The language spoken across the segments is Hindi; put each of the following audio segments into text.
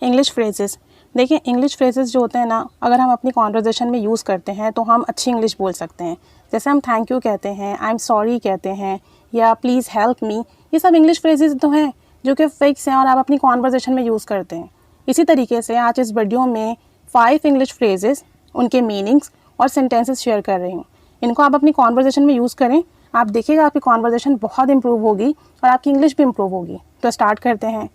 English phrases. देखिए इंग्लिश फ्रेजेस जो होते हैं ना, अगर हम अपनी कॉन्वर्जेशन में यूज़ करते हैं तो हम अच्छी इंग्लिश बोल सकते हैं। जैसे हम थैंक यू कहते हैं, आई एम सॉरी कहते हैं, या प्लीज़ हेल्प मी, ये सब इंग्लिश फ्रेजेस तो हैं जो कि फिक्स हैं और आप अपनी कॉन्वर्जेशन में यूज़ करते हैं। इसी तरीके से आज इस वीडियो में 5 इंग्लिश फ्रेजेस, उनके मीनिंग्स और सेंटेंसेस शेयर कर रही हूँ। इनको आप अपनी कॉन्वर्जेशन में यूज़ करें, आप देखिएगा आपकी कॉन्वर्जेशन बहुत इंप्रूव होगी और आपकी इंग्लिश भी इंप्रूव होगी। तो स्टार्ट करते हैं।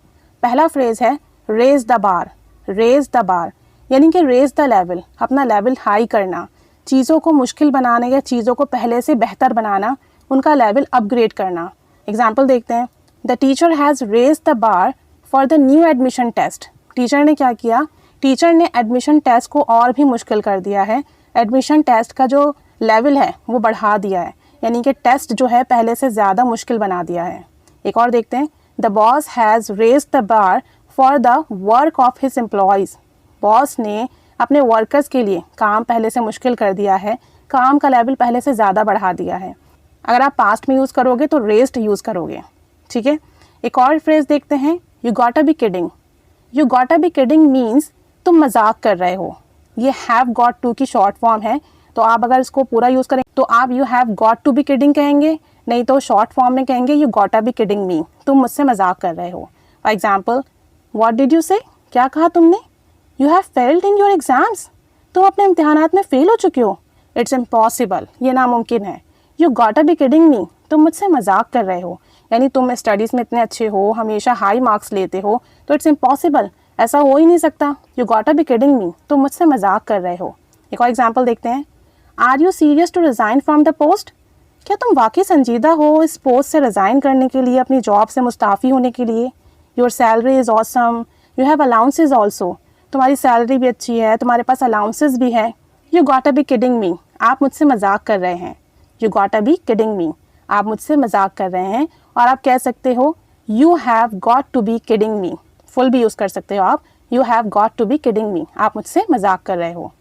पहला फ्रेज़ है raise the bar. Raise the bar यानी कि रेज़ द लेवल, अपना लेवल हाई करना, चीज़ों को मुश्किल बनाना या चीज़ों को पहले से बेहतर बनाना, उनका लेवल अपग्रेड करना। एग्जाम्पल देखते हैं। The teacher has raise the bar for the new admission test. Teacher ने क्या किया? टीचर ने एडमिशन टेस्ट को और भी मुश्किल कर दिया है। एडमिशन टेस्ट का जो लेवल है वो बढ़ा दिया है, यानी कि टेस्ट जो है पहले से ज़्यादा मुश्किल बना दिया है। एक और देखते हैं। The boss has raised the bar for the work of his employees. Boss ने अपने वर्कर्स के लिए काम पहले से मुश्किल कर दिया है, काम का लेवल पहले से ज़्यादा बढ़ा दिया है। अगर आप पास्ट में यूज़ करोगे तो रेज़्ड यूज़ करोगे, ठीक है। एक और फ्रेज़ देखते हैं। You gotta be kidding. You gotta be kidding means तुम मजाक कर रहे हो। ये हैव गॉट टू की शॉर्ट फॉर्म है, तो आप अगर इसको पूरा यूज़ करें तो आप you have got to be kidding कहेंगे, नहीं तो शॉर्ट फॉर्म में कहेंगे you gotta be kidding me, तुम मुझसे मजाक कर रहे हो। For example, what did you say? क्या कहा तुमने? You have failed in your exams. तुम अपने इम्तिहानात में फ़ेल हो चुके हो। इट्स इम्पॉसिबल, ये नामुमकिन है। You gotta be kidding me, तुम मुझसे मजाक कर रहे हो, यानी तुम स्टडीज़ में इतने अच्छे हो, हमेशा हाई मार्क्स लेते हो, तो इट्स इम्पॉसिबल, ऐसा हो ही नहीं सकता। You gotta be kidding me, तुम मुझसे मजाक कर रहे हो। एक और एग्जाम्पल देखते हैं। Are you serious to resign from the post? क्या तुम वाकई संजीदा हो इस पोस्ट से रिज़ाइन करने के लिए, अपनी जॉब से मुस्ताफ़ी होने के लिए? Your salary is awesome, you have allowances also. तुम्हारी सैलरी भी अच्छी है, तुम्हारे पास अलाउंसेज भी है। You gotta be kidding me, आप मुझसे मजाक कर रहे हैं। You gotta be kidding me, आप मुझसे मजाक कर रहे हैं। और आप कह सकते हो you have got to be kidding me, full भी यूज़ कर सकते हो आप। You have got to be kidding me, आप मुझसे मजाक कर रहे हो।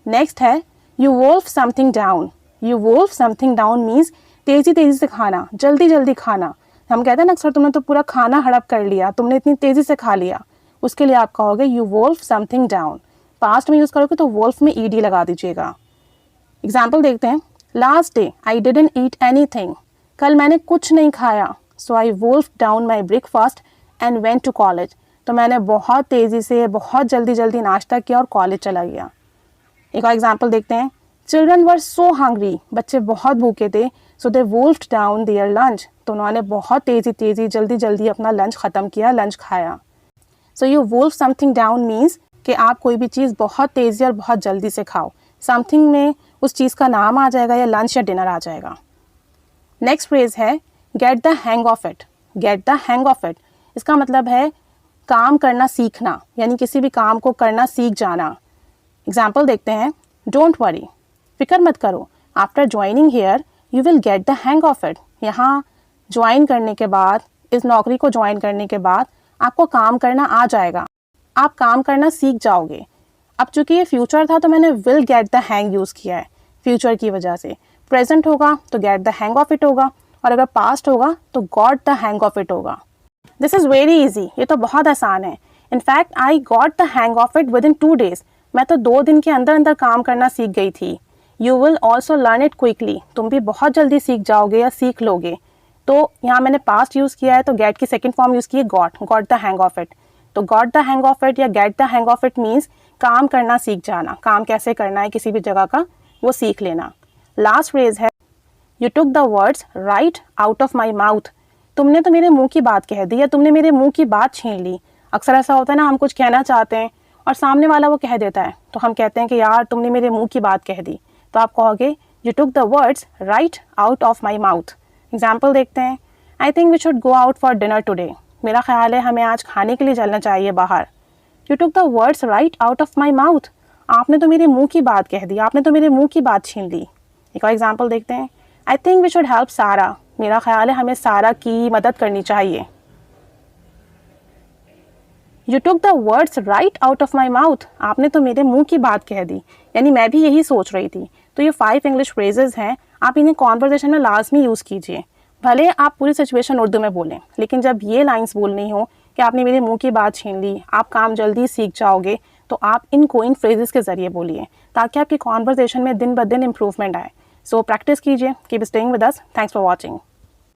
नेक्स्ट है you wolf something down. You wolf something down means तेज़ी तेज़ी से खाना, जल्दी जल्दी खाना। हम कहते हैं ना अक्सर तुमने तो पूरा खाना हड़प कर लिया, तुमने इतनी तेज़ी से खा लिया, उसके लिए आप कहोगे you wolf something down. Past में यूज़ करोगे तो वोल्फ में ईडी लगा दीजिएगा। एग्जाम्पल देखते हैं। Last day I didn't eat anything. कल मैंने कुछ नहीं खाया, so I wolf down my breakfast and went to college. तो मैंने बहुत तेज़ी से, बहुत जल्दी जल्दी नाश्ता किया और कॉलेज चला गया। एक और एग्जाम्पल देखते हैं। चिल्ड्रन वर सो हंग्री, बच्चे बहुत भूखे थे, सो दे वोल्फ्ड डाउन देयर लंच। तो उन्होंने बहुत तेज़ी जल्दी जल्दी अपना लंच ख़त्म किया, लंच खाया। So you wolf something down means कि आप कोई भी चीज़ बहुत तेज़ी और बहुत जल्दी से खाओ। समथिंग में उस चीज़ का नाम आ जाएगा या लंच या डिनर आ जाएगा। नेक्स्ट फ्रेज है gate the hang of it. Gate the hang of it, इसका मतलब है काम करना सीखना, यानी किसी भी काम को करना सीख जाना। एग्जाम्पल देखते हैं। डोंट वरी, फिक्र मत करो। After joining here you will get the hang of it. यहाँ ज्वाइन करने के बाद, इस नौकरी को ज्वाइन करने के बाद आपको काम करना आ जाएगा, आप काम करना सीख जाओगे। अब चूंकि ये फ्यूचर था तो मैंने will get the hang use किया है फ्यूचर की वजह से। प्रेजेंट होगा तो gate the hang of it होगा, और अगर पास्ट होगा तो got the hang of it होगा। दिस इज़ वेरी ईजी, ये तो बहुत आसान है। In fact I got the hang of it with in 2 days। मैं तो 2 दिन के अंदर अंदर काम करना सीख गई थी। You will also learn it quickly, तुम भी बहुत जल्दी सीख जाओगे या सीख लोगे। तो यहाँ मैंने पास्ट यूज़ किया है तो गेट की सेकेंड फॉर्म यूज़ की है got, got the hang of it. तो got the hang of it या get the hang of it means काम करना सीख जाना, काम कैसे करना है किसी भी जगह का वो सीख लेना। लास्ट फ्रेज है you took the words right out of my mouth. तुमने तो मेरे मुंह की बात कह दी या तुमने मेरे मुंह की बात छीन ली। अक्सर ऐसा होता है ना, हम कुछ कहना चाहते हैं और सामने वाला वो कह देता है, तो हम कहते हैं कि यार तुमने मेरे मुंह की बात कह दी। तो आप कहोगे you took the words right out of my mouth. Example देखते हैं। I think we should go out for dinner today. मेरा ख्याल है हमें आज खाने के लिए चलना चाहिए बाहर। You took the words right out of my mouth, आपने तो मेरे मुंह की बात कह दी, आपने तो मेरे मुंह की बात छीन ली। एक और एग्जाम्पल देखते हैं। I think we should help Sara. मेरा ख्याल है हमें सारा की मदद करनी चाहिए। You took the words right out of my mouth, आपने तो मेरे मुंह की बात कह दी, यानी मैं भी यही सोच रही थी। तो ये 5 इंग्लिश फ्रेजेस हैं, आप इन्हें कॉन्वर्जेशन में लाजमी यूज़ कीजिए। भले आप पूरी सिचुएशन उर्दू में बोलें, लेकिन जब ये लाइंस बोलनी हो कि आपने मेरे मुंह की बात छीन ली, आप काम जल्दी सीख जाओगे, तो आप इनको इन फ्रेजेस के ज़रिए बोलिए ताकि आपकी कॉन्वर्जेशन में दिन ब दिन इम्प्रूवमेंट आए। सो प्रैक्टिस कीजिए। Keep staying with us. Thanks for watching.